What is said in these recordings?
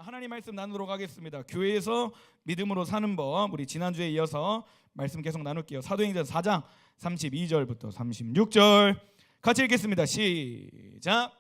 하나님 말씀 나누도록 하겠습니다. 교회에서 믿음으로 사는 법, 우리 지난주에 이어서 말씀 계속 나눌게요. 사도행전 4장 32절부터 36절 같이 읽겠습니다. 시작.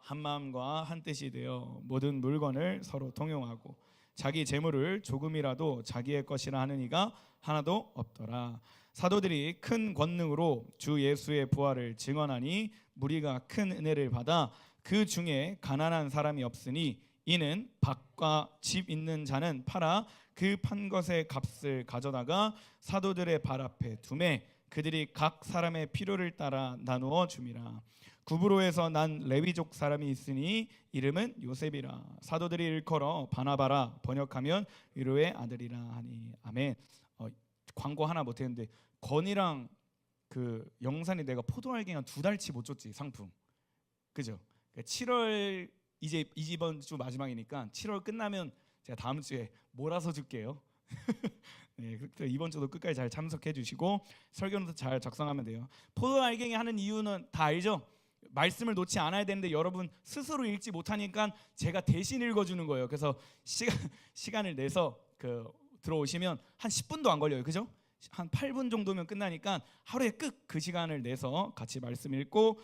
한 마음과 한 뜻이 되어 모든 물건을 서로 통용하고 자기 재물을 조금이라도 자기의 것이라 하는 이가 하나도 없더라. 사도들이 큰 권능으로 주 예수의 부활을 증언하니 무리가 큰 은혜를 받아 그 중에 가난한 사람이 없으니 이는 밭과 집 있는 자는 팔아 그 판 것의 값을 가져다가 사도들의 발 앞에 두매 그들이 각 사람의 필요를 따라 나누어 줌이라. 구브로에서 난 레위족 사람이 있으니 이름은 요셉이라. 사도들이 일컬어 바나바라 번역하면 위로의 아들이라 하니. 아멘. 광고 하나 못했는데 건이랑 그 영산이 내가 포도알갱이 한 2달치 못 줬지 상품. 그죠? 7월 이제 이번 주 마지막이니까 7월 끝나면 제가 다음 주에 몰아서 줄게요. 네, 이번 주도 끝까지 잘 참석해 주시고 설교도 잘 작성하면 돼요. 포도 알갱이 하는 이유는 다 알죠? 말씀을 놓지 않아야 되는데 여러분 스스로 읽지 못하니까 제가 대신 읽어주는 거예요. 그래서 시간을 내서 들어오시면 한 10분도 안 걸려요. 그죠? 한 8분 정도면 끝나니까 하루에 그 시간을 내서 같이 말씀 읽고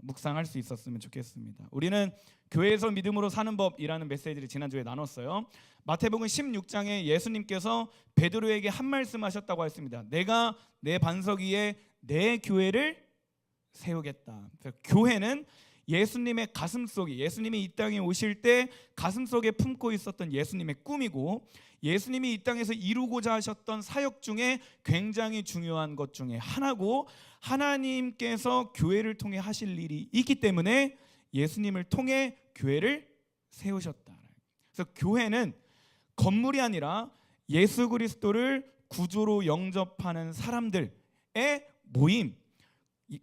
묵상할 수 있었으면 좋겠습니다. 우리는 교회에서 믿음으로 사는 법이라는 메시지를 지난주에 나눴어요. 마태복음 16장에 예수님께서 베드로에게 한 말씀 하셨다고 했습니다. 내가 내 반석 위에 내 교회를 세우겠다. 교회는 예수님의 가슴속에, 예수님이 이 땅에 오실 때 가슴속에 품고 있었던 예수님의 꿈이고 예수님이 이 땅에서 이루고자 하셨던 사역 중에 굉장히 중요한 것 중에 하나고 하나님께서 교회를 통해 하실 일이 있기 때문에 예수님을 통해 교회를 세우셨다. 그래서 교회는 건물이 아니라 예수 그리스도를 구주로 영접하는 사람들의 모임.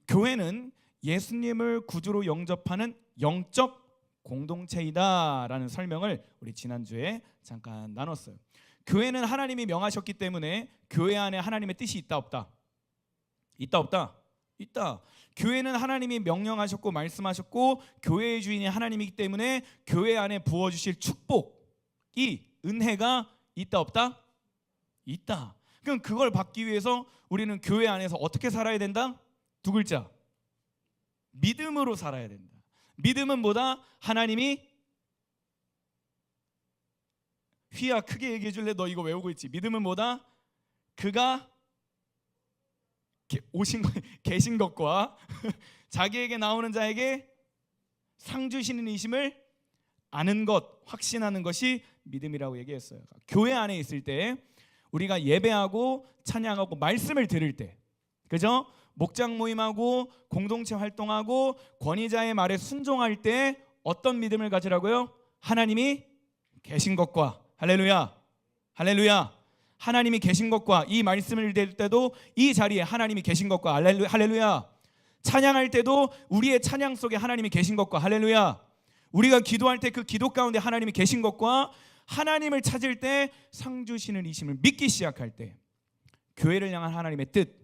교회는 예수님을 구주로 영접하는 영적 공동체이다라는 설명을 우리 지난주에 잠깐 나눴어요. 교회는 하나님이 명하셨기 때문에 교회 안에 하나님의 뜻이 있다 없다? 있다 없다? 있다. 교회는 하나님이 명령하셨고 말씀하셨고 교회의 주인이 하나님이기 때문에 교회 안에 부어주실 축복이 은혜가 있다 없다? 있다. 그럼 그걸 받기 위해서 우리는 교회 안에서 어떻게 살아야 된다? 2글자. 믿음으로 살아야 된다. 믿음은 뭐다? 하나님이 휘야 크게 얘기해 줄래? 너 이거 외우고 있지? 믿음은 뭐다? 그가 계신 것과 자기에게 나오는 자에게 상 주시는 이심을 아는 것, 확신하는 것이 믿음이라고 얘기했어요. 교회 안에 있을 때 우리가 예배하고 찬양하고 말씀을 들을 때, 그죠? 목장 모임하고 공동체 활동하고 권위자의 말에 순종할 때 어떤 믿음을 가지라고요? 하나님이 계신 것과 할렐루야, 할렐루야. 하나님이 계신 것과 이 말씀을 드릴 때도 이 자리에 하나님이 계신 것과 할렐루야. 찬양할 때도 우리의 찬양 속에 하나님이 계신 것과 할렐루야. 우리가 기도할 때 그 기도 가운데 하나님이 계신 것과 하나님을 찾을 때 상 주시는 이심을 믿기 시작할 때 교회를 향한 하나님의 뜻,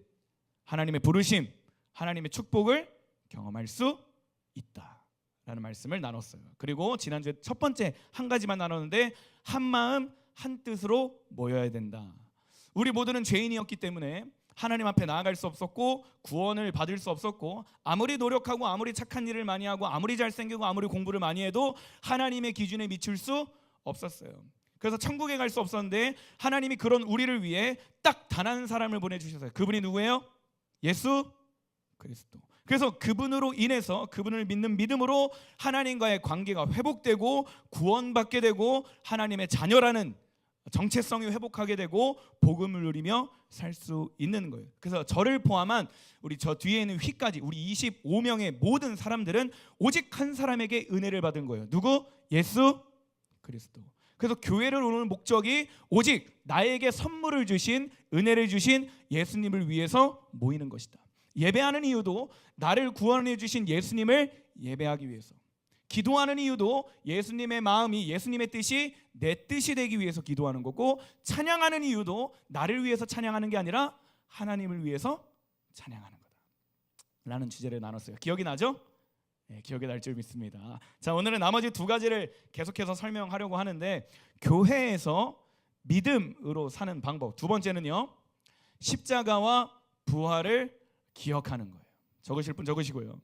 하나님의 부르심, 하나님의 축복을 경험할 수 있다라는 말씀을 나눴어요. 그리고 지난주에 첫 번째 한 가지만 나눴는데 한 마음 한 뜻으로 모여야 된다. 우리 모두는 죄인이었기 때문에 하나님 앞에 나아갈 수 없었고 구원을 받을 수 없었고 아무리 노력하고 아무리 착한 일을 많이 하고 아무리 잘생기고 아무리 공부를 많이 해도 하나님의 기준에 미칠 수 없었어요. 그래서 천국에 갈 수 없었는데 하나님이 그런 우리를 위해 딱 단 한 사람을 보내주셨어요. 그분이 누구예요? 예수 그리스도. 그래서 그분으로 인해서 그분을 믿는 믿음으로 하나님과의 관계가 회복되고 구원받게 되고 하나님의 자녀라는 정체성이 회복하게 되고 복음을 누리며 살 수 있는 거예요. 그래서 저를 포함한 우리 저 뒤에 있는 휘까지 우리 25명의 모든 사람들은 오직 한 사람에게 은혜를 받은 거예요. 누구? 예수 그리스도. 그래서 교회를 오는 목적이 오직 나에게 선물을 주신 은혜를 주신 예수님을 위해서 모이는 것이다. 예배하는 이유도 나를 구원해 주신 예수님을 예배하기 위해서. 기도하는 이유도 예수님의 마음이 예수님의 뜻이 내 뜻이 되기 위해서 기도하는 거고 찬양하는 이유도 나를 위해서 찬양하는 게 아니라 하나님을 위해서 찬양하는 거다 라는 주제를 나눴어요. 기억이 나죠? 기억에 날 줄 믿습니다. 자, 오늘은 나머지 두 가지를 계속해서 설명하려고 하는데, 교회에서 믿음으로 사는 방법. 두 번째는요, 십자가와 부활을 기억하는 거예요. 적으실 분 적으시고요.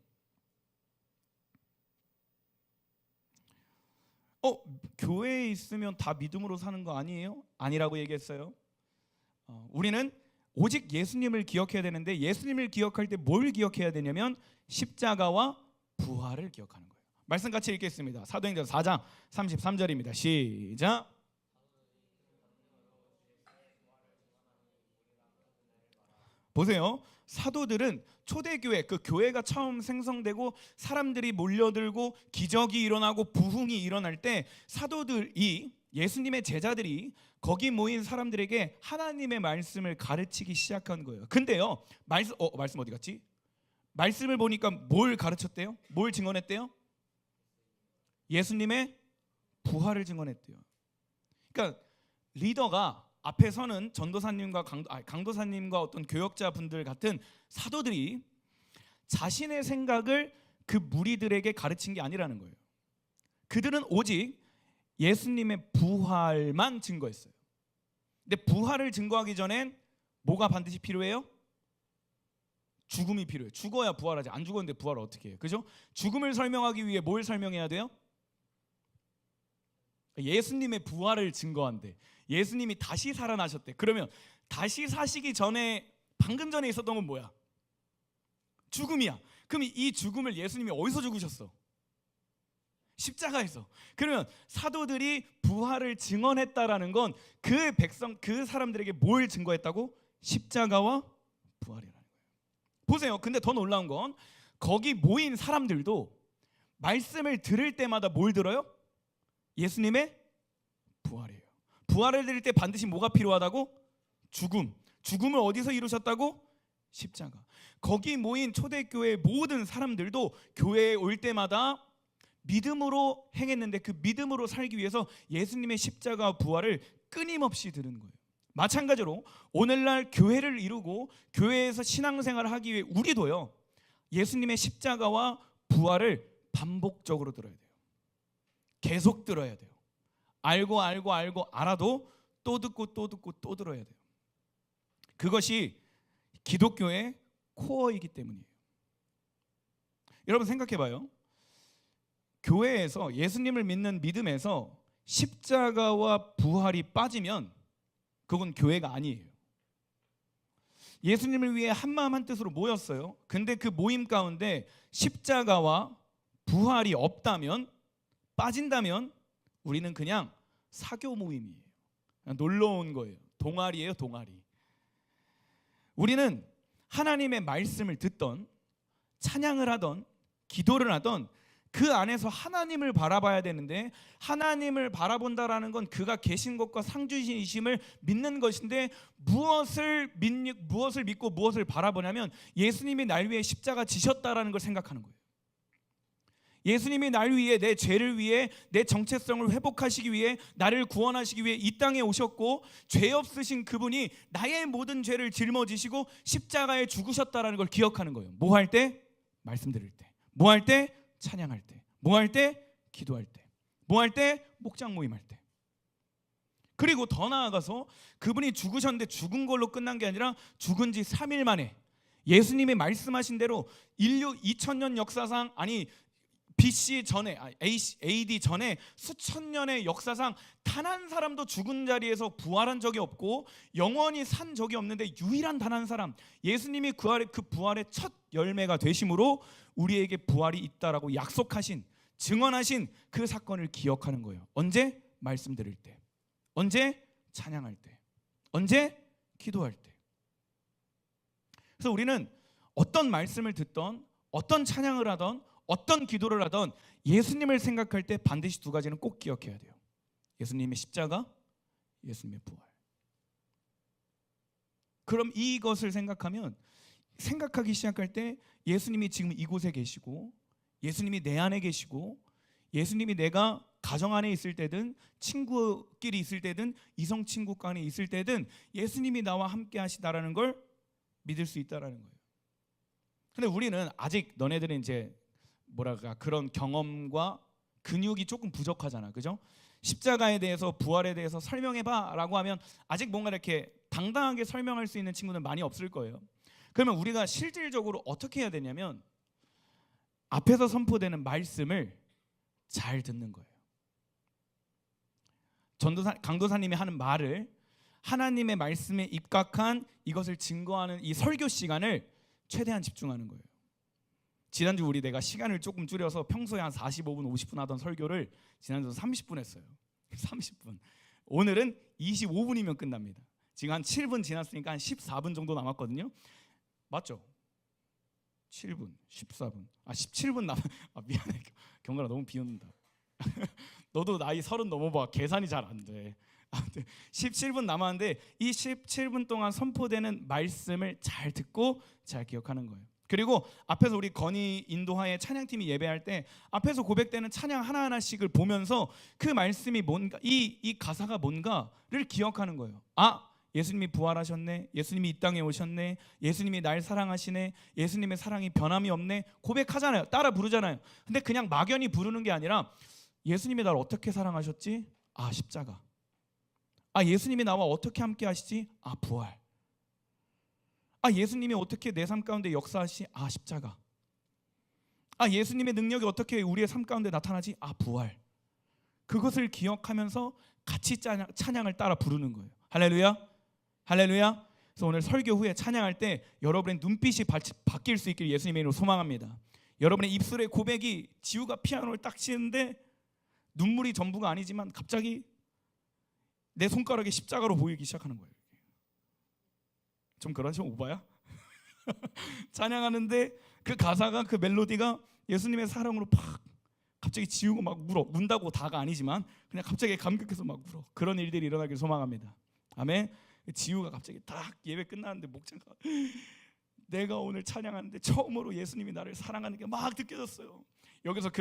교회에 있으면 다 믿음으로 사는 거 아니에요? 아니라고 얘기했어요. 우리는 오직 예수님을 기억해야 되는데, 예수님을 기억할 때 뭘 기억해야 되냐면 십자가와 부활을 기억하는 거예요. 말씀 같이 읽겠습니다. 사도행전 4장 33절입니다. 시작. 보세요. 사도들은 초대교회, 그 교회가 처음 생성되고 사람들이 몰려들고 기적이 일어나고 부흥이 일어날 때, 사도들이, 예수님의 제자들이 거기 모인 사람들에게 하나님의 말씀을 가르치기 시작한 거예요. 근데요, 말씀 어디 갔지? 말씀을 보니까 뭘 가르쳤대요? 뭘 증언했대요? 예수님의 부활을 증언했대요. 그러니까 리더가 앞에 서는 전도사님과 강도사님과 어떤 교역자분들 같은 사도들이 자신의 생각을 그 무리들에게 가르친 게 아니라는 거예요. 그들은 오직 예수님의 부활만 증거했어요. 근데 부활을 증거하기 전엔 뭐가 반드시 필요해요? 죽음이 필요해요. 죽어야 부활하지. 안 죽었는데 부활을 어떻게 해요? 그죠? 죽음을 설명하기 위해 뭘 설명해야 돼요? 예수님의 부활을 증거한대. 예수님이 다시 살아나셨대. 그러면 다시 사시기 전에, 방금 전에 있었던 건 뭐야? 죽음이야. 그럼 이 죽음을 예수님이 어디서 죽으셨어? 십자가에서. 그러면 사도들이 부활을 증언했다라는 건 그 백성, 그 사람들에게 뭘 증거했다고? 십자가와 부활이라는 거예요. 보세요. 근데 더 놀라운 건 거기 모인 사람들도 말씀을 들을 때마다 뭘 들어요? 예수님의 부활이에요. 부활을 들을 때 반드시 뭐가 필요하다고? 죽음. 죽음을 어디서 이루셨다고? 십자가. 거기 모인 초대교회의 모든 사람들도 교회에 올 때마다 믿음으로 행했는데, 그 믿음으로 살기 위해서 예수님의 십자가와 부활을 끊임없이 들은 거예요. 마찬가지로 오늘날 교회를 이루고 교회에서 신앙생활을 하기 위해 우리도요, 예수님의 십자가와 부활을 반복적으로 들어야 돼요. 계속 들어야 돼요. 알고 알아도 또 듣고 또 듣고 또 들어야 돼요. 그것이 기독교의 코어이기 때문이에요. 여러분 생각해봐요. 교회에서, 예수님을 믿는 믿음에서 십자가와 부활이 빠지면 그건 교회가 아니에요. 예수님을 위해 한마음 한뜻으로 모였어요. 근데 그 모임 가운데 십자가와 부활이 없다면, 빠진다면 우리는 그냥 사교 모임이에요. 그냥 놀러 온 거예요. 동아리예요, 동아리. 우리는 하나님의 말씀을 듣던, 찬양을 하던, 기도를 하던 그 안에서 하나님을 바라봐야 되는데, 하나님을 바라본다라는 건 그가 계신 것과 상주이심을 믿는 것인데, 무엇을 믿고 무엇을 바라보냐면 예수님이 날 위해 십자가 지셨다라는 걸 생각하는 거예요. 예수님이 날 위해, 내 죄를 위해, 내 정체성을 회복하시기 위해, 나를 구원하시기 위해 이 땅에 오셨고, 죄 없으신 그분이 나의 모든 죄를 짊어지시고 십자가에 죽으셨다라는 걸 기억하는 거예요. 뭐 할 때? 말씀 들을 때. 뭐 할 때? 찬양할 때. 뭐 할 때? 기도할 때. 뭐 할 때? 목장 모임할 때. 그리고 더 나아가서 그분이 죽으셨는데 죽은 걸로 끝난 게 아니라 죽은 지 3일 만에 예수님이 말씀하신 대로 인류 2000년 역사상, 아니 BC 전에, AD 전에 수천 년의 역사상 단 한 사람도 죽은 자리에서 부활한 적이 없고 영원히 산 적이 없는데, 유일한 단 한 사람, 예수님이 그 부활의 첫 열매가 되심으로 우리에게 부활이 있다라고 약속하신, 증언하신 그 사건을 기억하는 거예요. 언제? 말씀 들을 때. 언제? 찬양할 때. 언제? 기도할 때. 그래서 우리는 어떤 말씀을 듣던, 어떤 찬양을 하던, 어떤 기도를 하던 예수님을 생각할 때 반드시 두 가지는 꼭 기억해야 돼요. 예수님의 십자가, 예수님의 부활. 그럼 이것을 생각하기 시작할 때 예수님이 지금 이곳에 계시고, 예수님이 내 안에 계시고, 예수님이 내가 가정 안에 있을 때든, 친구끼리 있을 때든, 이성 친구 간에 있을 때든 예수님이 나와 함께 하시다라는 걸 믿을 수 있다라는 거예요. 근데 우리는 아직, 너네들은 이제 뭐랄까 그런 경험과 근육이 조금 부족하잖아, 그죠? 십자가에 대해서 부활에 대해서 설명해봐라고 하면 아직 뭔가 이렇게 당당하게 설명할 수 있는 친구는 많이 없을 거예요. 그러면 우리가 실질적으로 어떻게 해야 되냐면 앞에서 선포되는 말씀을 잘 듣는 거예요. 강도사님이 하는 말을 하나님의 말씀에 입각한 이것을 증거하는 이 설교 시간을 최대한 집중하는 거예요. 지난주 내가 시간을 조금 줄여서 평소에 한 45분 50분 하던 설교를 지난주 30분 했어요. 30분. 오늘은 25분이면 끝납니다. 지금 한 7분 지났으니까 한 14분 정도 남았거든요. 맞죠? 7분, 14분. 17분 미안해. 경건아 너무 비웃는다. 너도 나이 30 넘어봐. 계산이 잘 안 돼. 17분 남았는데 이 17분 동안 선포되는 말씀을 잘 듣고 잘 기억하는 거예요. 그리고 앞에서 우리 건희 인도하에 찬양팀이 예배할 때 앞에서 고백되는 찬양 하나하나씩을 보면서 그 말씀이 뭔가 이 가사가 뭔가를 기억하는 거예요. 예수님이 부활하셨네. 예수님이 이 땅에 오셨네. 예수님이 날 사랑하시네. 예수님의 사랑이 변함이 없네. 고백하잖아요. 따라 부르잖아요. 근데 그냥 막연히 부르는 게 아니라 예수님이 날 어떻게 사랑하셨지? 십자가. 예수님이 나와 어떻게 함께 하시지? 부활. 예수님이 어떻게 내 삶 가운데 역사하시? 십자가. 예수님의 능력이 어떻게 우리의 삶 가운데 나타나지? 부활. 그것을 기억하면서 같이 찬양을 따라 부르는 거예요. 할렐루야. 할렐루야. 그래서 오늘 설교 후에 찬양할 때 여러분의 눈빛이 바뀔 수 있기를 예수님의 이름으로 소망합니다. 여러분의 입술의 고백이 지우가 피아노를 딱 치는데 눈물이 전부가 아니지만 갑자기 내 손가락이 십자가로 보이기 시작하는 거예요. 좀 그러죠? 오바야? 찬양하는데 그 가사가 그 멜로디가 예수님의 사랑으로 갑자기 지우고 막 울어. 운다고 다가 아니지만 그냥 갑자기 감격해서 막 울어. 그런 일들이 일어나길 소망합니다. 아멘. 지우가 갑자기 딱 예배 끝나는데 목장가 내가 오늘 찬양하는데 처음으로 예수님이 나를 사랑하는 게 막 느껴졌어요. 여기서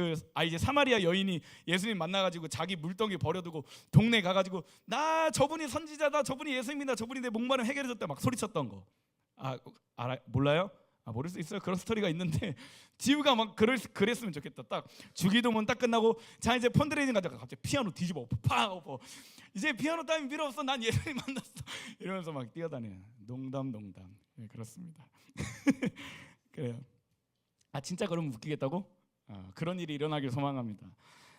이제 사마리아 여인이 예수님 만나가지고 자기 물동이 버려두고 동네 가가지고 나 저분이 선지자다, 저분이 예수님이다, 저분이 내 목마름 해결해줬다 막 소리쳤던 거. 몰라요? 모를 수 있어요. 그런 스토리가 있는데 지우가 막 그랬으면 좋겠다. 딱 주기도문 딱 끝나고 자 이제 펀드레이징 가다가 갑자기 피아노 뒤집어 엎어. 이제 피아노 따윈 필요 없어. 난 예수님 만났어. 이러면서 막 뛰어다니는 농담. 네, 그렇습니다. 그래요. 진짜 그러면 웃기겠다고? 그런 일이 일어나길 소망합니다.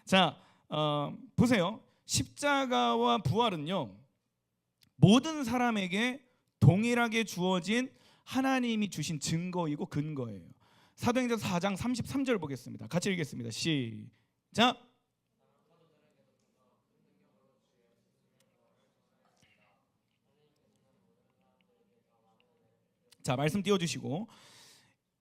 자, 보세요. 십자가와 부활은요 모든 사람에게 동일하게 주어진 하나님이 주신 증거이고 근거예요. 사도행전 4장 33절 보겠습니다. 같이 읽겠습니다. 시작. 자, 말씀 띄워주시고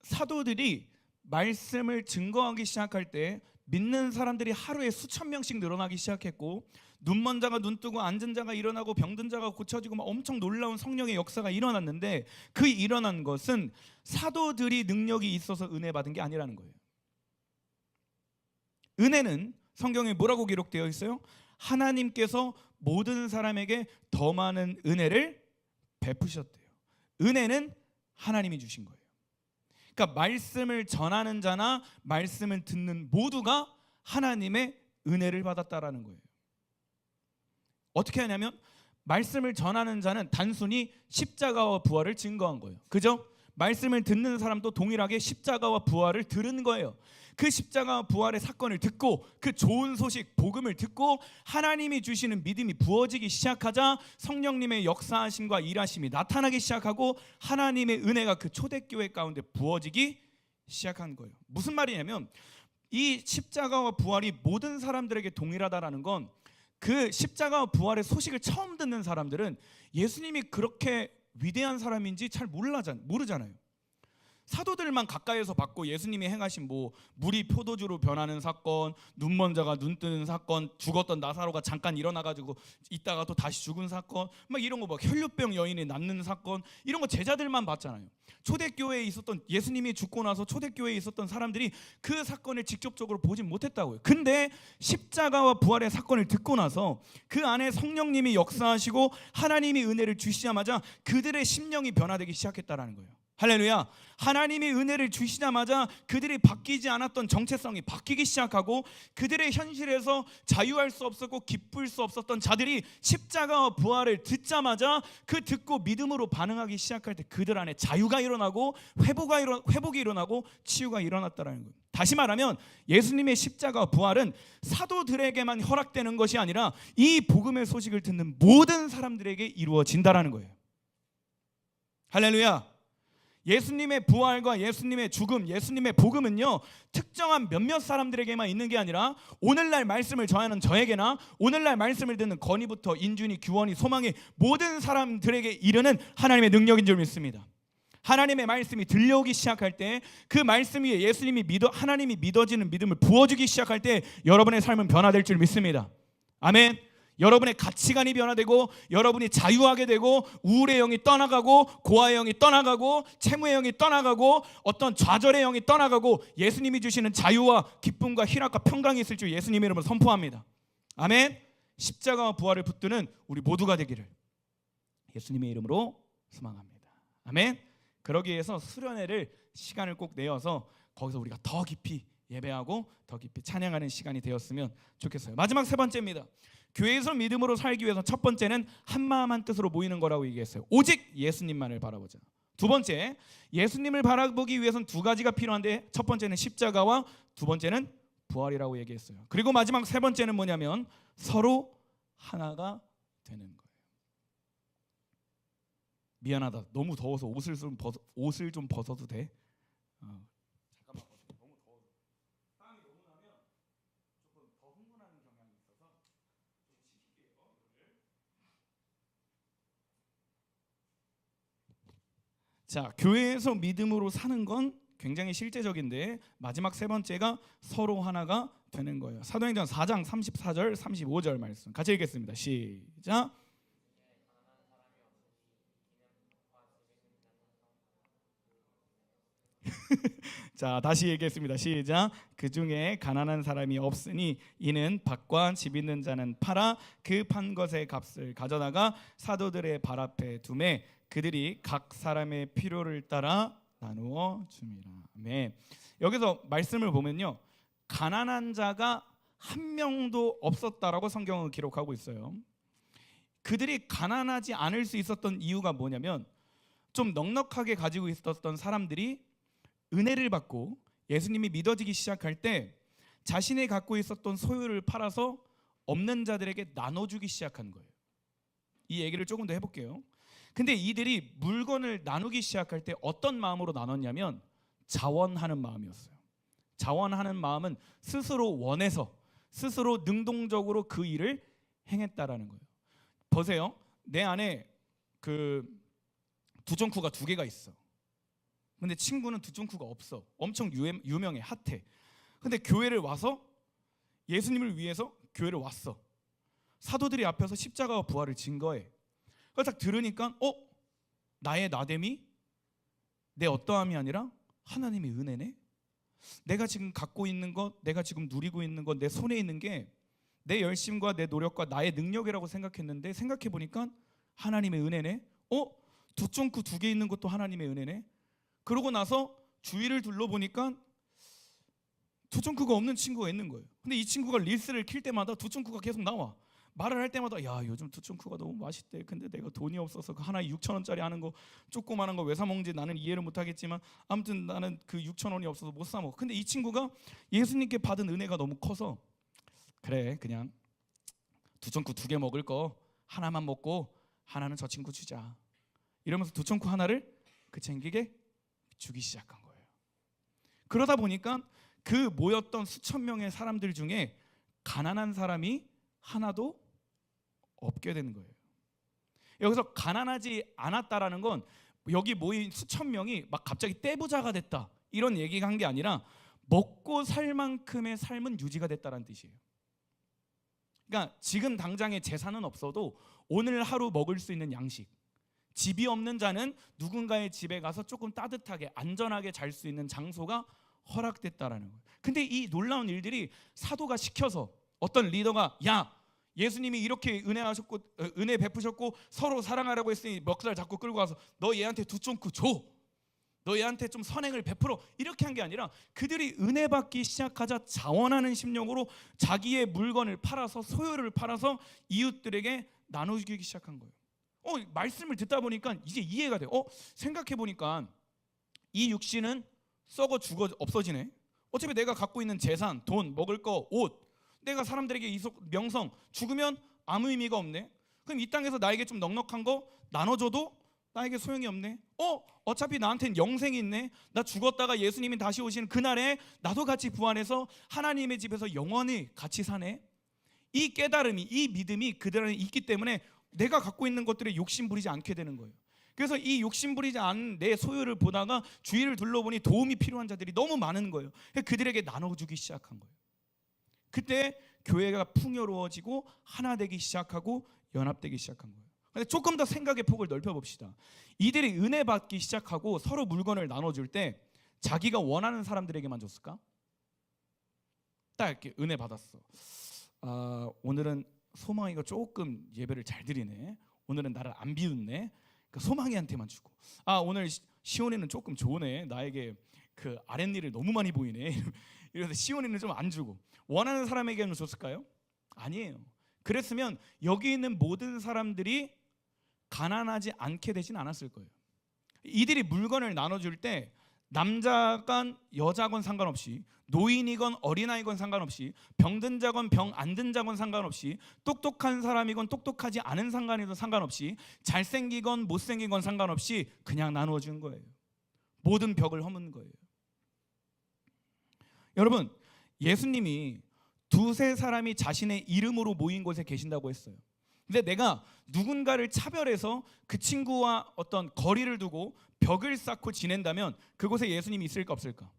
사도들이 말씀을 증거하기 시작할 때 믿는 사람들이 하루에 수천 명씩 늘어나기 시작했고 눈먼 자가 눈 뜨고 앉은 자가 일어나고 병든 자가 고쳐지고 막 엄청 놀라운 성령의 역사가 일어났는데 그 일어난 것은 사도들이 능력이 있어서 은혜 받은 게 아니라는 거예요. 은혜는 성경에 뭐라고 기록되어 있어요? 하나님께서 모든 사람에게 더 많은 은혜를 베푸셨대요. 은혜는 하나님이 주신 거예요. 그러니까 말씀을 전하는 자나 말씀을 듣는 모두가 하나님의 은혜를 받았다라는 거예요. 어떻게 하냐면 말씀을 전하는 자는 단순히 십자가와 부활을 증거한 거예요. 그죠? 말씀을 듣는 사람도 동일하게 십자가와 부활을 들은 거예요. 그 십자가와 부활의 사건을 듣고 그 좋은 소식 복음을 듣고 하나님이 주시는 믿음이 부어지기 시작하자 성령님의 역사하심과 일하심이 나타나기 시작하고 하나님의 은혜가 그 초대교회 가운데 부어지기 시작한 거예요. 무슨 말이냐면 이 십자가와 부활이 모든 사람들에게 동일하다라는 건 그 십자가와 부활의 소식을 처음 듣는 사람들은 예수님이 그렇게 위대한 사람인지 잘 모르잖아요. 사도들만 가까이에서 봤고 예수님이 행하신 물이 포도주로 변하는 사건, 눈먼 자가 눈 뜨는 사건, 죽었던 나사로가 잠깐 일어나가지고 있다가 또 다시 죽은 사건, 막 이런 거 혈류병 여인이 낫는 사건, 이런 거 제자들만 봤잖아요. 초대교회에 있었던 예수님이 죽고 나서 초대교회에 있었던 사람들이 그 사건을 직접적으로 보진 못했다고요. 근데 십자가와 부활의 사건을 듣고 나서 그 안에 성령님이 역사하시고 하나님이 은혜를 주시자마자 그들의 심령이 변화되기 시작했다라는 거예요. 할렐루야. 하나님이 은혜를 주시자마자 그들이 바뀌지 않았던 정체성이 바뀌기 시작하고 그들의 현실에서 자유할 수 없었고 기쁠 수 없었던 자들이 십자가와 부활을 듣자마자 그 듣고 믿음으로 반응하기 시작할 때 그들 안에 자유가 일어나고 회복이 일어나고 치유가 일어났다라는 거예요. 다시 말하면 예수님의 십자가와 부활은 사도들에게만 허락되는 것이 아니라 이 복음의 소식을 듣는 모든 사람들에게 이루어진다라는 거예요. 할렐루야. 예수님의 부활과 예수님의 죽음, 예수님의 복음은요 특정한 몇몇 사람들에게만 있는 게 아니라 오늘날 말씀을 전하는 저에게나 오늘날 말씀을 듣는 건이부터 인준이, 규원이, 소망이 모든 사람들에게 이르는 하나님의 능력인 줄 믿습니다. 하나님의 말씀이 들려오기 시작할 때 그 말씀 위에 하나님이 믿어지는 믿음을 부어주기 시작할 때 여러분의 삶은 변화될 줄 믿습니다. 아멘. 여러분의 가치관이 변화되고 여러분이 자유하게 되고 우울의 영이 떠나가고 고아의 영이 떠나가고 채무의 영이 떠나가고 어떤 좌절의 영이 떠나가고 예수님이 주시는 자유와 기쁨과 희락과 평강이 있을 줄 예수님의 이름으로 선포합니다. 아멘. 십자가와 부활을 붙드는 우리 모두가 되기를 예수님의 이름으로 소망합니다. 아멘. 그러기 위해서 수련회를 시간을 꼭 내어서 거기서 우리가 더 깊이 예배하고 더 깊이 찬양하는 시간이 되었으면 좋겠어요. 마지막 세 번째입니다. 교회에서 믿음으로 살기 위해서 첫 번째는 한마음 한뜻으로 모이는 거라고 얘기했어요. 오직 예수님만을 바라보자. 두 번째, 예수님을 바라보기 위해서는 두 가지가 필요한데 첫 번째는 십자가와 두 번째는 부활이라고 얘기했어요. 그리고 마지막 세 번째는 뭐냐면 서로 하나가 되는 거예요. 미안하다. 너무 더워서 옷을 좀 벗어도 돼? 잠깐만. 너무 더워서 땀이 너무 나면 조금 더 흥분하는 경향이 있어서 좀 식힐게요. 자, 교회에서 믿음으로 사는 건 굉장히 실제적인데 마지막 세 번째가 서로 하나가 되는 거예요. 사도행전 4장 34절 35절 말씀 같이 읽겠습니다. 시작. 자, 다시 얘기했습니다. 시작. 그 중에 가난한 사람이 없으니 이는 밭과 집 있는 자는 팔아 그 판 것의 값을 가져다가 사도들의 발 앞에 두매 그들이 각 사람의 필요를 따라 나누어 줍니다. 아멘. 여기서 말씀을 보면요, 가난한 자가 한 명도 없었다라고 성경은 기록하고 있어요. 그들이 가난하지 않을 수 있었던 이유가 뭐냐면 좀 넉넉하게 가지고 있었던 사람들이 은혜를 받고 예수님이 믿어지기 시작할 때 자신이 갖고 있었던 소유를 팔아서 없는 자들에게 나눠주기 시작한 거예요. 이 얘기를 조금 더 해볼게요. 근데 이들이 물건을 나누기 시작할 때 어떤 마음으로 나눴냐면 자원하는 마음이었어요. 자원하는 마음은 스스로 원해서 스스로 능동적으로 그 일을 행했다라는 거예요. 보세요. 내 안에 그 두종쿠가 두 개가 있어. 근데 친구는 두종쿠가 없어. 엄청 유명해, 핫해. 근데 교회를 와서 예수님을 위해서 교회를 왔어. 사도들이 앞에서 십자가와 부활을 증거해. 그래서 딱 들으니까 나의 나됨이 내 어떠함이 아니라 하나님의 은혜네. 내가 지금 갖고 있는 것, 내가 지금 누리고 있는 것, 내 손에 있는 게 내 열심과 내 노력과 나의 능력이라고 생각했는데 생각해보니까 하나님의 은혜네. 두종쿠 두 개 있는 것도 하나님의 은혜네. 그러고 나서 주위를 둘러보니까 두종쿠가 없는 친구가 있는 거예요. 근데 이 친구가 릴스를 킬 때마다 두종쿠가 계속 나와. 말을 할 때마다 야, 요즘 두종쿠가 너무 맛있대. 근데 내가 돈이 없어서 그 하나에 6,000원짜리 하는 거 조그마한 거 왜 사 먹는지 나는 이해를 못 하겠지만 아무튼 나는 그 6,000원이 없어서 못 사 먹어. 근데 이 친구가 예수님께 받은 은혜가 너무 커서 그래, 그냥 두종쿠 두 개 먹을 거 하나만 먹고 하나는 저 친구 주자. 이러면서 두종쿠 하나를 그 친구에게 주기 시작한 거예요. 그러다 보니까 그 모였던 수천 명의 사람들 중에 가난한 사람이 하나도 없게 되는 거예요. 여기서 가난하지 않았다라는 건 여기 모인 수천 명이 막 갑자기 떼부자가 됐다 이런 얘기가 한 게 아니라 먹고 살 만큼의 삶은 유지가 됐다는 뜻이에요. 그러니까 지금 당장의 재산은 없어도 오늘 하루 먹을 수 있는 양식, 집이 없는 자는 누군가의 집에 가서 조금 따뜻하게 안전하게 잘 수 있는 장소가 허락됐다라는 거예요. 근데 이 놀라운 일들이 사도가 시켜서 어떤 리더가 야, 예수님이 이렇게 은혜 베푸셨고 서로 사랑하라고 했으니 멱살 잡고 끌고 가서 너 얘한테 두종쿠 줘. 너희한테 좀 선행을 베풀어 이렇게 한 게 아니라 그들이 은혜 받기 시작하자 자원하는 심령으로 자기의 물건을 팔아서 소유를 팔아서 이웃들에게 나눠주기 시작한 거예요. 말씀을 듣다 보니까 이제 이해가 돼요. 생각해 보니까 이 육신은 썩어 죽어 없어지네. 어차피 내가 갖고 있는 재산, 돈, 먹을 거, 옷, 내가 사람들에게 이속 명성 죽으면 아무 의미가 없네. 그럼 이 땅에서 나에게 좀 넉넉한 거 나눠줘도 나에게 소용이 없네. 어차피 나한테는 영생이 있네. 나 죽었다가 예수님이 다시 오시는 그날에 나도 같이 부활해서 하나님의 집에서 영원히 같이 사네. 이 깨달음이, 이 믿음이 그들 안에 있기 때문에 내가 갖고 있는 것들에 욕심 부리지 않게 되는 거예요. 그래서 이 욕심 부리지 않은 내 소유를 보다가 주위를 둘러보니 도움이 필요한 자들이 너무 많은 거예요. 그들에게 나눠주기 시작한 거예요. 그때 교회가 풍요로워지고 하나 되기 시작하고 연합되기 시작한 거예요. 근데 조금 더 생각의 폭을 넓혀봅시다. 이들이 은혜 받기 시작하고 서로 물건을 나눠줄 때 자기가 원하는 사람들에게만 줬을까? 딱 이렇게 은혜 받았어. 오늘은 소망이가 조금 예배를 잘 드리네. 오늘은 나를 안 비웃네. 그러니까 소망이한테만 주고, 오늘 시온이는 조금 좋네. 나에게 그 아랫일을 너무 많이 보이네. 이래서 시온이는 좀 안 주고 원하는 사람에게는 줬을까요? 아니에요. 그랬으면 여기 있는 모든 사람들이 가난하지 않게 되진 않았을 거예요. 이들이 물건을 나눠줄 때 남자건 여자건 상관없이, 노인이건 어린아이건 상관없이, 병든 자건 병 안 든 자건 상관없이, 똑똑한 사람이건 똑똑하지 않은 상관이건 상관없이, 잘생기건 못생기건 상관없이 그냥 나누어준 거예요. 모든 벽을 허문 거예요. 여러분, 예수님이 두세 사람이 자신의 이름으로 모인 곳에 계신다고 했어요. 근데 내가 누군가를 차별해서 그 친구와 어떤 거리를 두고 벽을 쌓고 지낸다면 그곳에 예수님이 있을까 없을까?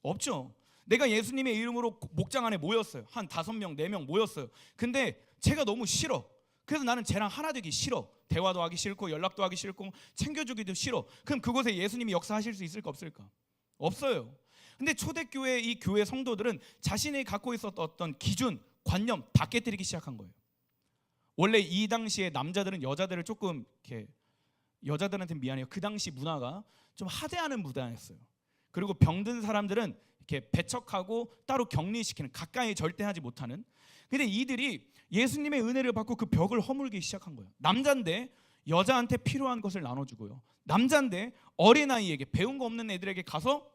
없죠. 내가 예수님의 이름으로 목장 안에 모였어요. 한 5명, 4명 모였어요. 근데 제가 너무 싫어. 그래서 나는 쟤랑 하나 되기 싫어. 대화도 하기 싫고 연락도 하기 싫고 챙겨주기도 싫어. 그럼 그곳에 예수님이 역사하실 수 있을까 없을까? 없어요. 근데 초대교회 이 교회 성도들은 자신이 갖고 있었던 어떤 기준, 관념 다 깨뜨리기 시작한 거예요. 원래 이 당시에 남자들은 여자들을 조금 이렇게, 여자들한테 미안해요. 그 당시 문화가 좀 하대하는 문화였어요. 그리고 병든 사람들은 이렇게 배척하고 따로 격리시키는, 가까이 절대 하지 못하는. 근데 이들이 예수님의 은혜를 받고 그 벽을 허물기 시작한 거예요. 남자인데 여자한테 필요한 것을 나눠주고요. 남자인데 어린아이에게, 배운 거 없는 애들에게 가서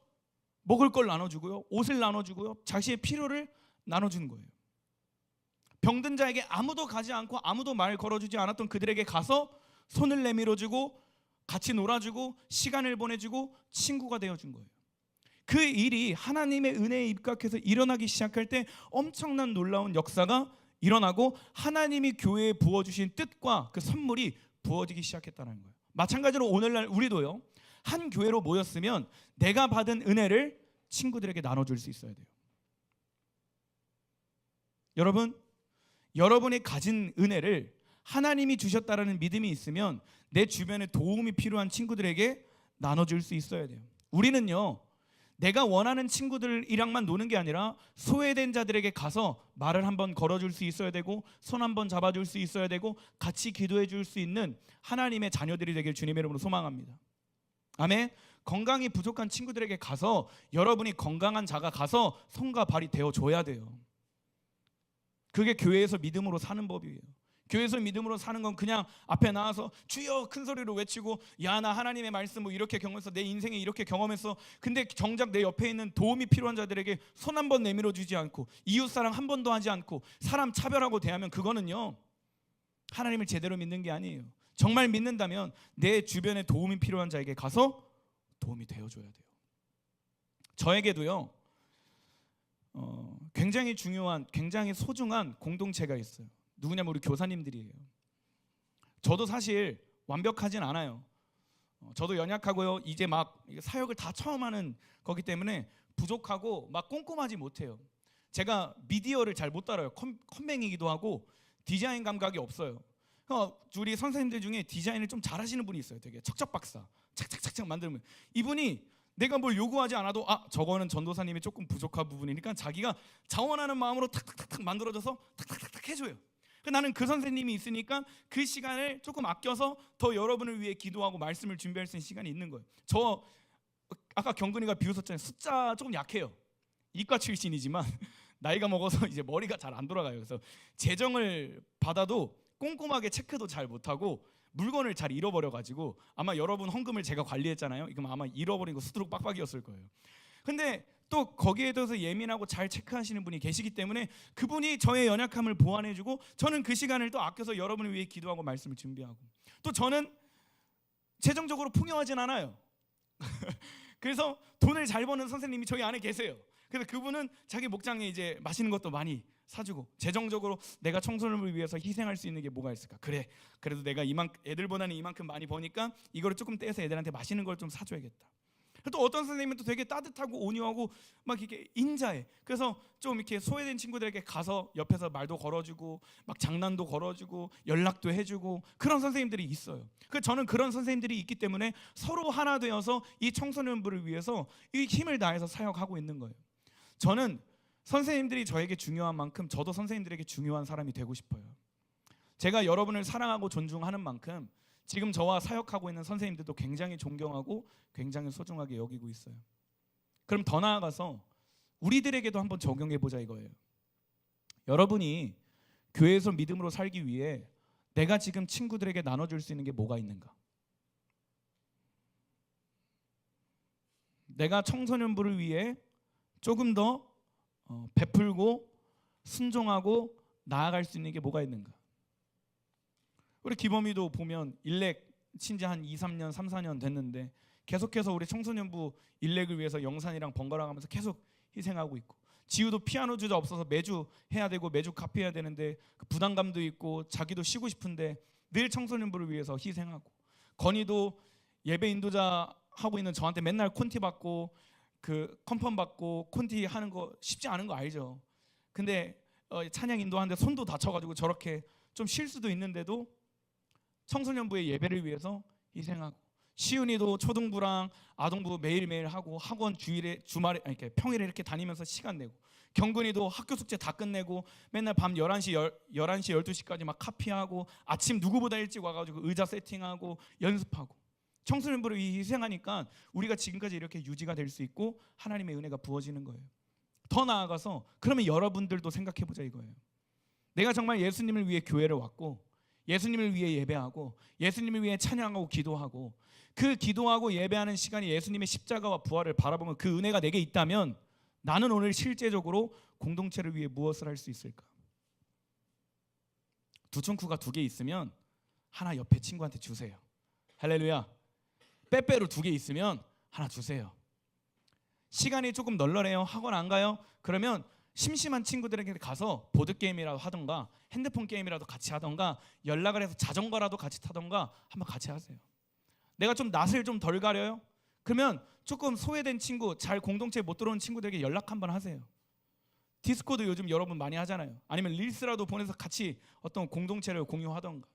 먹을 걸 나눠주고요, 옷을 나눠주고요, 자신의 필요를 나눠주는 거예요. 병든 자에게 아무도 가지 않고 아무도 말 걸어주지 않았던 그들에게 가서 손을 내밀어주고 같이 놀아주고 시간을 보내주고 친구가 되어준 거예요. 그 일이 하나님의 은혜에 입각해서 일어나기 시작할 때 엄청난 놀라운 역사가 일어나고 하나님이 교회에 부어주신 뜻과 그 선물이 부어지기 시작했다는 거예요. 마찬가지로 오늘날 우리도요, 한 교회로 모였으면 내가 받은 은혜를 친구들에게 나눠줄 수 있어야 돼요. 여러분, 여러분이 가진 은혜를 하나님이 주셨다라는 믿음이 있으면 내 주변에 도움이 필요한 친구들에게 나눠줄 수 있어야 돼요. 우리는요, 내가 원하는 친구들이랑만 노는 게 아니라 소외된 자들에게 가서 말을 한번 걸어줄 수 있어야 되고 손 한번 잡아줄 수 있어야 되고 같이 기도해 줄 수 있는 하나님의 자녀들이 되길 주님의 이름으로 소망합니다. 아멘. 건강이 부족한 친구들에게 가서 여러분이 건강한 자가 가서 손과 발이 되어줘야 돼요. 그게 교회에서 믿음으로 사는 법이에요. 교회에서 믿음으로 사는 건 그냥 앞에 나와서 주여 큰 소리로 외치고, 야 나 하나님의 말씀 뭐 이렇게 경험했어, 내 인생에 이렇게 경험했어. 근데 정작 내 옆에 있는 도움이 필요한 자들에게 손 한 번 내밀어 주지 않고 이웃사랑 한 번도 하지 않고 사람 차별하고 대하면 그거는요, 하나님을 제대로 믿는 게 아니에요. 정말 믿는다면 내 주변에 도움이 필요한 자에게 가서 도움이 되어줘야 돼요. 저에게도요, 굉장히 중요한, 굉장히 소중한 공동체가 있어요. 누구냐면 우리 교사님들이에요. 저도 사실 완벽하진 않아요. 저도 연약하고요. 이제 막 사역을 다 처음 하는 거기 때문에 부족하고 막 꼼꼼하지 못해요. 제가 미디어를 잘 못 따라요. 컴맹이기도 하고 디자인 감각이 없어요. 우리 선생님들 중에 디자인을 좀 잘하시는 분이 있어요. 되게 척척 박사, 착착착착 만들면 이분이 내가 뭘 요구하지 않아도 저거는 전도사님이 조금 부족한 부분이니까 자기가 자원하는 마음으로 탁탁탁탁 만들어줘서 탁탁탁탁 해줘요. 나는 그 선생님이 있으니까 그 시간을 조금 아껴서 더 여러분을 위해 기도하고 말씀을 준비할 수 있는 시간이 있는 거예요. 저 아까 경근이가 비웃었잖아요. 숫자 조금 약해요. 이과 출신이지만 나이가 먹어서 이제 머리가 잘 안 돌아가요. 그래서 재정을 받아도 꼼꼼하게 체크도 잘 못하고 물건을 잘 잃어버려가지고 아마 여러분 헌금을 제가 관리했잖아요. 이건 아마 잃어버린 거 수두룩 빡빡이었을 거예요. 근데 또 거기에 대해서 예민하고 잘 체크하시는 분이 계시기 때문에 그분이 저의 연약함을 보완해주고 저는 그 시간을 또 아껴서 여러분을 위해 기도하고 말씀을 준비하고 또 저는 재정적으로 풍요하진 않아요. 그래서 돈을 잘 버는 선생님이 저희 안에 계세요. 그래서 그분은 자기 목장에 이제 맛있는 것도 많이 사주고 재정적으로 내가 청소년을 위해서 희생할 수 있는 게 뭐가 있을까? 그래, 그래도 내가 애들보다는 이만큼 많이 버니까 이거를 조금 떼서 애들한테 맛있는 걸 좀 사줘야겠다. 또 어떤 선생님은 또 되게 따뜻하고 온유하고 막 이렇게 인자해. 그래서 좀 이렇게 소외된 친구들에게 가서 옆에서 말도 걸어주고 막 장난도 걸어주고 연락도 해주고 그런 선생님들이 있어요. 그래서 저는 그런 선생님들이 있기 때문에 서로 하나 되어서 이 청소년부를 위해서 이 힘을 다해서 사역하고 있는 거예요. 저는 선생님들이 저에게 중요한 만큼 저도 선생님들에게 중요한 사람이 되고 싶어요. 제가 여러분을 사랑하고 존중하는 만큼 지금 저와 사역하고 있는 선생님들도 굉장히 존경하고 굉장히 소중하게 여기고 있어요. 그럼 더 나아가서 우리들에게도 한번 적용해보자 이거예요. 여러분이 교회에서 믿음으로 살기 위해 내가 지금 친구들에게 나눠줄 수 있는 게 뭐가 있는가? 내가 청소년부를 위해 조금 더 베풀고 순종하고 나아갈 수 있는 게 뭐가 있는가? 우리 기범이도 보면 일렉 친지 한 2, 3년, 3, 4년 됐는데 계속해서 우리 청소년부 일렉을 위해서 영산이랑 번갈아 가면서 계속 희생하고 있고 지우도 피아노 주자 없어서 매주 해야 되고 매주 카피해야 되는데 그 부담감도 있고 자기도 쉬고 싶은데 늘 청소년부를 위해서 희생하고 건이도 예배 인도자 하고 있는 저한테 맨날 콘티 받고 그 컨펌 받고 콘티 하는 거 쉽지 않은 거 알죠? 근데 찬양 인도하는데 손도 다쳐가지고 저렇게 좀 쉴 수도 있는데도 청소년부의 예배를 위해서 희생하고 시윤이도 초등부랑 아동부 매일매일 하고 학원 주말에 이렇게 평일에 이렇게 다니면서 시간 내고 경근이도 학교 숙제 다 끝내고 맨날 밤 11시 12시까지 막 카피하고 아침 누구보다 일찍 와가지고 의자 세팅하고 연습하고 청소년부를 희생하니까 우리가 지금까지 이렇게 유지가 될 수 있고 하나님의 은혜가 부어지는 거예요. 더 나아가서 그러면 여러분들도 생각해보자 이거예요. 내가 정말 예수님을 위해 교회를 왔고 예수님을 위해 예배하고 예수님을 위해 찬양하고 기도하고 그 기도하고 예배하는 시간이 예수님의 십자가와 부활을 바라보면 그 은혜가 내게 있다면 나는 오늘 실제적으로 공동체를 위해 무엇을 할 수 있을까? 두청쿠가 2개 있으면 하나 옆에 친구한테 주세요. 할렐루야. 빼빼로 2개 있으면 하나 주세요. 시간이 조금 널널해요. 학원 안 가요? 그러면 심심한 친구들에게 가서 보드게임이라도 하던가 핸드폰 게임이라도 같이 하던가 연락을 해서 자전거라도 같이 타던가 한번 같이 하세요. 내가 좀 낯을 좀 덜 가려요? 그러면 조금 소외된 친구, 잘 공동체에 못 들어온 친구들에게 연락 한번 하세요. 디스코드 요즘 여러분 많이 하잖아요. 아니면 릴스라도 보내서 같이 어떤 공동체를 공유하던가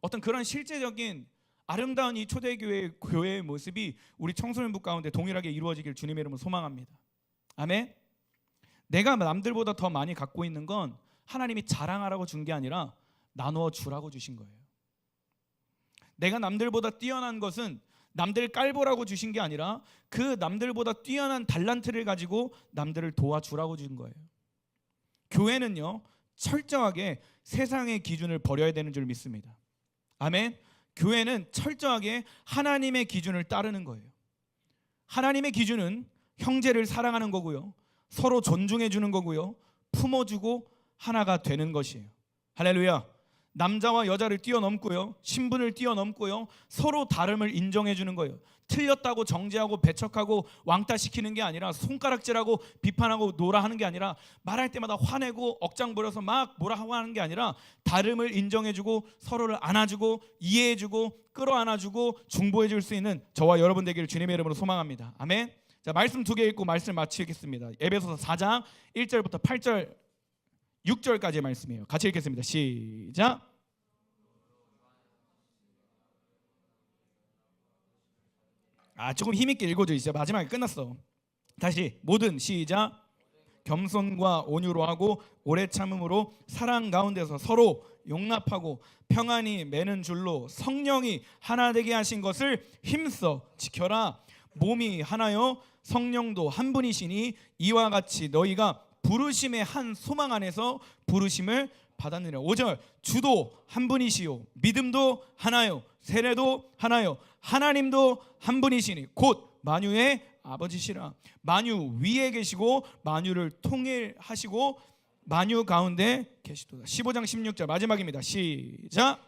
어떤 그런 실제적인 아름다운 이 초대교회의 모습이 우리 청소년부 가운데 동일하게 이루어지길 주님의 이름으로 소망합니다. 아멘. 내가 남들보다 더 많이 갖고 있는 건 하나님이 자랑하라고 준 게 아니라 나누어 주라고 주신 거예요. 내가 남들보다 뛰어난 것은 남들 깔보라고 주신 게 아니라 그 남들보다 뛰어난 달란트를 가지고 남들을 도와주라고 준 거예요. 교회는요 철저하게 세상의 기준을 버려야 되는 줄 믿습니다. 아멘. 교회는 철저하게 하나님의 기준을 따르는 거예요. 하나님의 기준은 형제를 사랑하는 거고요, 서로 존중해 주는 거고요, 품어주고 하나가 되는 것이에요. 할렐루야. 남자와 여자를 뛰어넘고요, 신분을 뛰어넘고요, 서로 다름을 인정해 주는 거예요. 틀렸다고 정죄하고 배척하고 왕따시키는 게 아니라 손가락질하고 비판하고 노라 하는 게 아니라 말할 때마다 화내고 억장 부려서 막 뭐라 하고 하는 게 아니라 다름을 인정해 주고 서로를 안아주고 이해해 주고 끌어안아 주고 중보해 줄 수 있는 저와 여러분 되기를 주님의 이름으로 소망합니다. 아멘. 자, 말씀 2개 읽고 말씀 마치겠습니다. 에베소서 4장 1절부터 8절 6절까지의 말씀이에요. 같이 읽겠습니다. 시작. 조금 힘있게 읽어줘. 이제 마지막에 끝났어. 다시 모든 시작. 겸손과 온유로 하고 오래 참음으로 사랑 가운데서 서로 용납하고 평안히 매는 줄로 성령이 하나 되게 하신 것을 힘써 지켜라. 몸이 하나요 성령도 한 분이시니 이와 같이 너희가 부르심의 한 소망 안에서 부르심을 받았느니라. 5절 주도 한 분이시요 믿음도 하나요 세례도 하나요 하나님도 한 분이시니 곧 만유의 아버지시라. 만유 위에 계시고 만유를 통일하시고 만유 가운데 계시도다. 15장 16절 마지막입니다. 시작.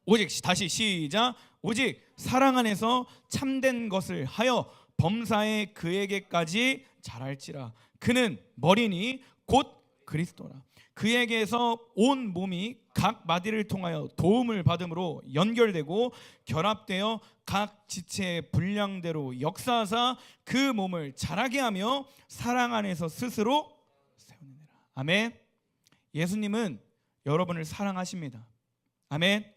오직 다시 시작. 오직 사랑 안에서 참된 것을 하여 범사에 그에게까지 자랄지라. 그는 머리니 곧 그리스도라. 그에게서 온 몸이 각 마디를 통하여 도움을 받음으로 연결되고 결합되어 각 지체의 분량대로 역사하사 그 몸을 자라게 하며 사랑 안에서 스스로 세우느니라. 아멘. 예수님은 여러분을 사랑하십니다. 아멘.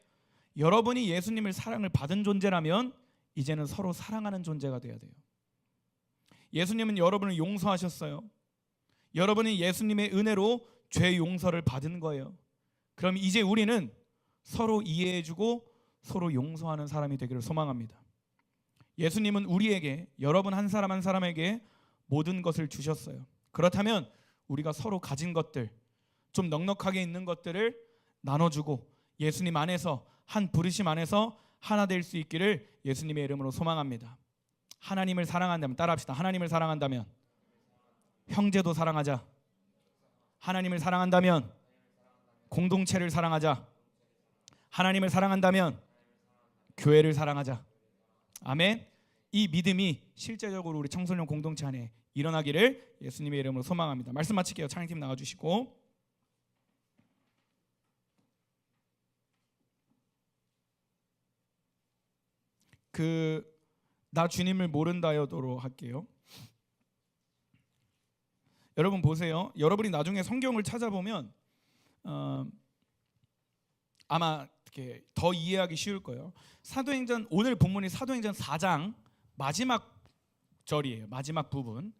여러분이 예수님을 사랑을 받은 존재라면 이제는 서로 사랑하는 존재가 되어야 돼요. 예수님은 여러분을 용서하셨어요. 여러분이 예수님의 은혜로 죄 용서를 받은 거예요. 그럼 이제 우리는 서로 이해해주고 서로 용서하는 사람이 되기를 소망합니다. 예수님은 우리에게, 여러분 한 사람 한 사람에게 모든 것을 주셨어요. 그렇다면 우리가 서로 가진 것들, 좀 넉넉하게 있는 것들을 나눠주고 예수님 안에서 한 부르심 안에서 하나 될 수 있기를 예수님의 이름으로 소망합니다. 하나님을 사랑한다면 따라합시다. 하나님을 사랑한다면 형제도 사랑하자. 하나님을 사랑한다면 공동체를 사랑하자. 하나님을 사랑한다면 교회를 사랑하자. 아멘. 이 믿음이 실제적으로 우리 청소년 공동체 안에 일어나기를 예수님의 이름으로 소망합니다. 말씀 마칠게요. 찬양팀 나와주시고. 나 주님을 모른다여도로 할게요. 여러분 보세요. 여러분이 나중에 성경을 찾아보면 아마 이렇게 더 이해하기 쉬울 거예요. 사도행전, 오늘 본문이 사도행전 4장 마지막 절이에요. 마지막 부분.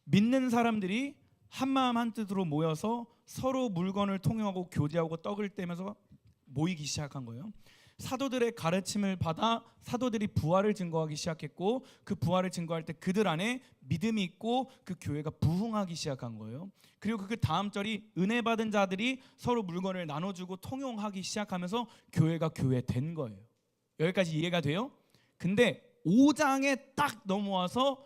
믿는 사람들이 한마음 한뜻으로 모여서 서로 물건을 통용하고 교제하고 떡을 떼면서 모이기 시작한 거예요. 사도들의 가르침을 받아 사도들이 부활을 증거하기 시작했고, 그 부활을 증거할 때 그들 안에 믿음이 있고 그 교회가 부흥하기 시작한 거예요. 그리고 그 다음 절이 은혜 받은 자들이 서로 물건을 나눠주고 통용하기 시작하면서 교회가 교회된 거예요. 여기까지 이해가 돼요? 근데 5장에 딱 넘어와서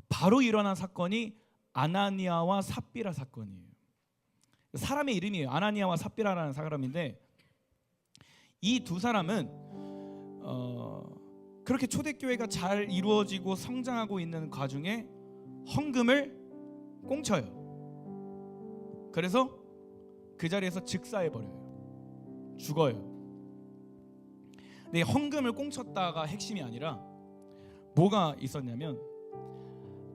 바로 일어난 사건이 아나니아와 삽비라 사건이에요. 사람의 이름이에요. 아나니아와 삽비라라는 사람인데, 이 두 사람은 그렇게 초대교회가 잘 이루어지고 성장하고 있는 과정에 헌금을 꽁쳐요. 그래서 그 자리에서 즉사해버려요. 죽어요. 근데 헌금을 꽁쳤다가 핵심이 아니라 뭐가 있었냐면,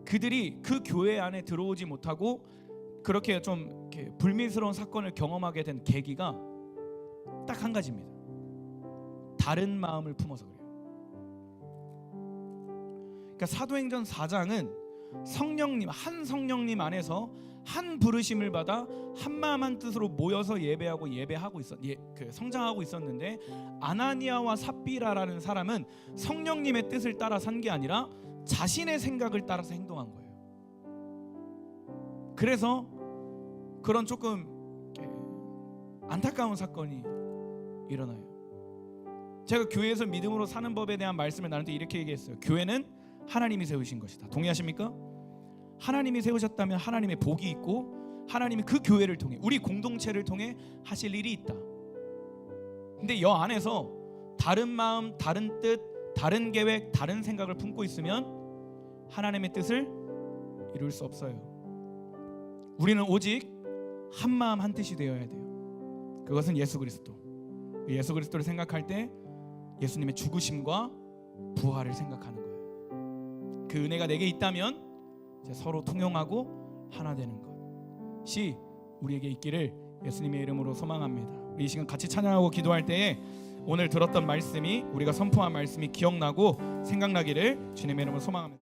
그들이 그 교회 안에 들어오지 못하고 그렇게 좀 이렇게 불미스러운 사건을 경험하게 된 계기가 딱 한 가지입니다. 다른 마음을 품어서 그래요. 그러니까 사도행전 4장은 성령님, 한 성령님 안에서 한 부르심을 받아 한 마음 한 뜻으로 모여서 예배하고 성장하고 있었는데, 아나니아와 삽비라라는 사람은 성령님의 뜻을 따라 산 게 아니라 자신의 생각을 따라서 행동한 거예요. 그래서 그런 조금 안타까운 사건이 일어나요. 제가 교회에서 믿음으로 사는 법에 대한 말씀을 나눌 때 이렇게 얘기했어요. 교회는 하나님이 세우신 것이다. 동의하십니까? 하나님이 세우셨다면 하나님의 복이 있고 하나님이 그 교회를 통해, 우리 공동체를 통해 하실 일이 있다. 근데 여 안에서 다른 마음, 다른 뜻, 다른 계획, 다른 생각을 품고 있으면 하나님의 뜻을 이룰 수 없어요. 우리는 오직 한 마음 한 뜻이 되어야 돼요. 그것은 예수 그리스도. 예수 그리스도를 생각할 때 예수님의 죽으심과 부활을 생각하는 거예요. 그 은혜가 내게 있다면 이제 서로 통용하고 하나 되는 것이 우리에게 있기를 예수님의 이름으로 소망합니다. 우리 이 시간 같이 찬양하고 기도할 때에 오늘 들었던 말씀이, 우리가 선포한 말씀이 기억나고 생각나기를 주님의 이름으로 소망합니다.